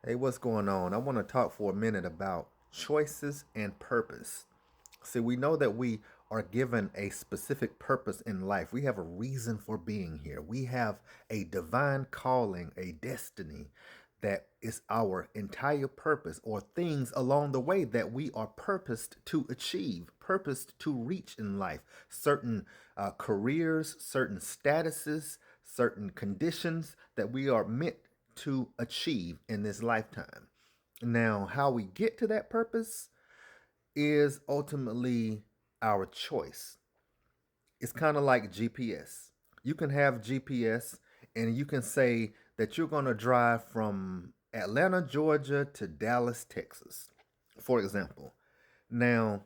Hey, what's going on? I want to talk for a minute about choices and purpose. See, we know that we are given a specific purpose in life. We have a reason for being here. We have a divine calling, a destiny that is our entire purpose, or things along the way that we are purposed to achieve, purposed to reach in life. Certain careers, certain statuses, certain conditions that we are meant to achieve in this lifetime. Now, how we get to that purpose is ultimately our choice. It's kind of like GPS. You can have GPS and you can say that you're going to drive from Atlanta, Georgia to Dallas, Texas, for example. Now,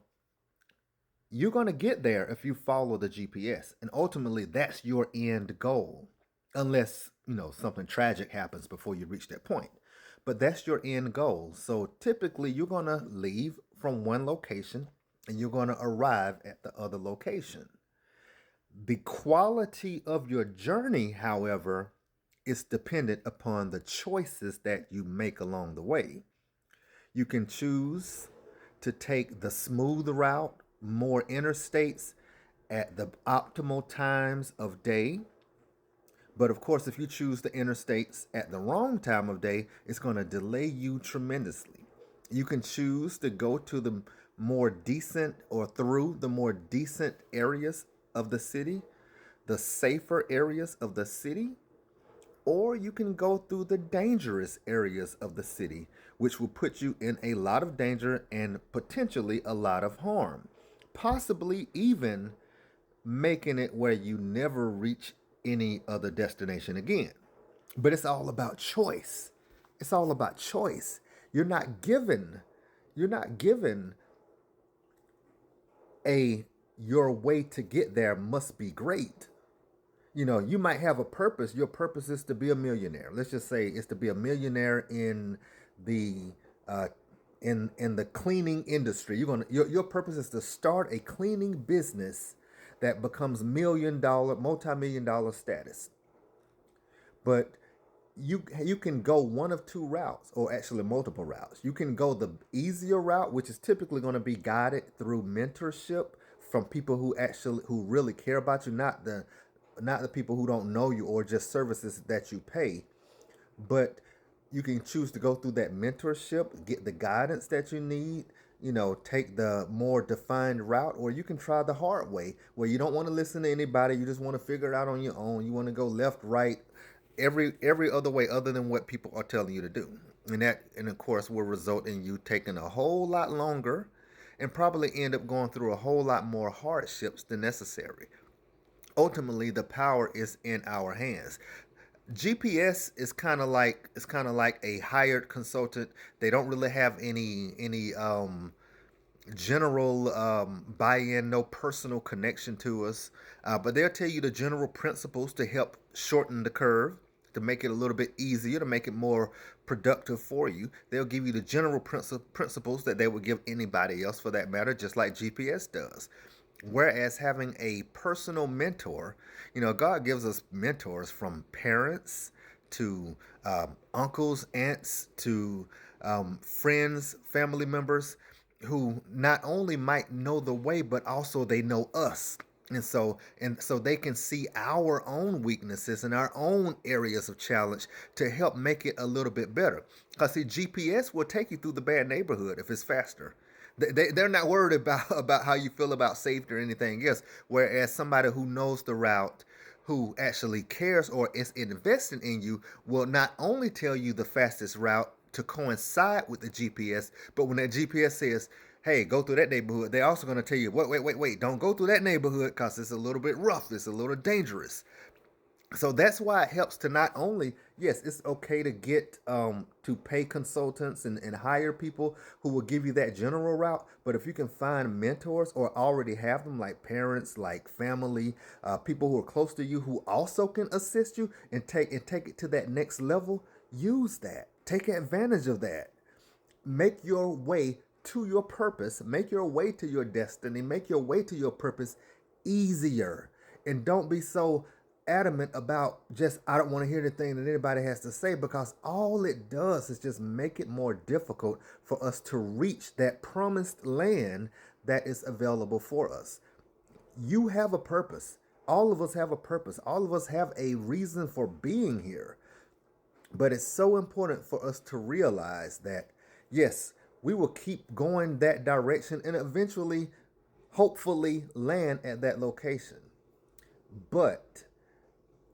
you're going to get there if you follow the GPS, and ultimately that's your end goal. Unless, something tragic happens before you reach that point. But that's your end goal. So typically you're going to leave from one location and you're going to arrive at the other location. The quality of your journey, however, is dependent upon the choices that you make along the way. You can choose to take the smooth route, more interstates at the optimal times of day. But of course, if you choose the interstates at the wrong time of day, it's going to delay you tremendously. You can choose to go to the more decent or through the more decent areas of the city, the safer areas of the city, or you can go through the dangerous areas of the city, which will put you in a lot of danger and potentially a lot of harm, possibly even making it where you never reach any other destination again. But it's all about choice. It's all about choice. You're not given you're not given a your way to get there must be great. You might have a purpose. Your purpose is to be a millionaire. Let's just say it's to be a millionaire in the uh, in the cleaning industry. Your purpose is to start a cleaning business that becomes $1 million, multi-million dollar status. But you can go one of two routes, or actually multiple routes. You can go the easier route, which is typically going to be guided through mentorship from people who really care about you, not the people who don't know you or just services that you pay. But you can choose to go through that mentorship, get the guidance that you need, take the more defined route, or you can try the hard way where you don't want to listen to anybody, you just want to figure it out on your own. You want to go left, right, every other way other than what people are telling you to do. And of course will result in you taking a whole lot longer and probably end up going through a whole lot more hardships than necessary. Ultimately, the power is in our hands. GPS is kind of like a hired consultant. They don't really have any general buy-in, no personal connection to us, but they'll tell you the general principles to help shorten the curve, to make it a little bit easier, to make it more productive for you. They'll give you the general principles that they would give anybody else for that matter, just like GPS does. Whereas having a personal mentor, God gives us mentors from parents to uncles, aunts, to friends, family members who not only might know the way, but also they know us. And so they can see our own weaknesses and our own areas of challenge to help make it a little bit better. Because see, GPS will take you through the bad neighborhood if it's faster. They're not worried about how you feel about safety or anything else. Whereas somebody who knows the route, who actually cares or is invested in you, will not only tell you the fastest route to coincide with the GPS, but when that GPS says, hey, go through that neighborhood, they're also going to tell you, wait, don't go through that neighborhood because it's a little bit rough, it's a little dangerous. So that's why it helps to not only, yes, it's okay to get to pay consultants and hire people who will give you that general route, but if you can find mentors or already have them, like parents, like family, people who are close to you who also can assist you and take it to that next level, use that, take advantage of that. Make your way to your purpose, make your way to your destiny, make your way to your purpose easier. And don't be so adamant about just, I don't want to hear anything that anybody has to say, because all it does is just make it more difficult for us to reach that promised land that is available for us. You have a purpose. All of us have a purpose. All of us have a reason for being here. But it's so important for us to realize that, yes, we will keep going that direction and eventually, hopefully, land at that location. But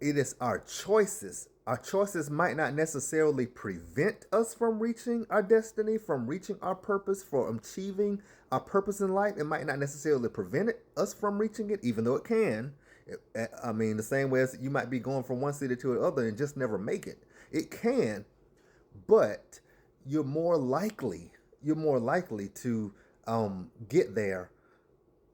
it is our choices. Our choices might not necessarily prevent us from reaching our destiny, from reaching our purpose, from achieving our purpose in life. It might not necessarily prevent us from reaching it, even though it can. I mean, the same way as you might be going from one city to another and just never make it. It can, but you're more likely to get there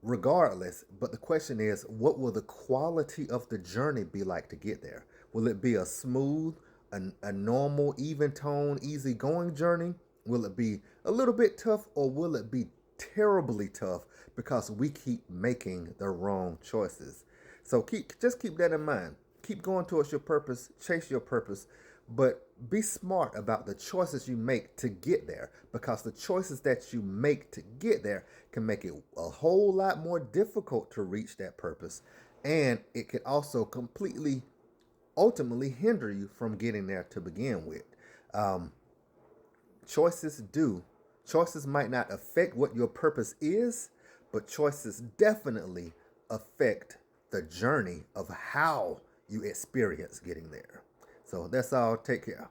regardless. But the question is, what will the quality of the journey be like to get there? Will it be a smooth, a normal, even tone, easy going journey? Will it be a little bit tough, or will it be terribly tough because we keep making the wrong choices? So just keep that in mind. Keep going towards your purpose, chase your purpose, but be smart about the choices you make to get there, because the choices that you make to get there can make it a whole lot more difficult to reach that purpose. And it can also completely, ultimately hinder you from getting there to begin with. Um, choices might not affect what your purpose is, but choices definitely affect the journey of how you experience getting there. So that's all. Take care.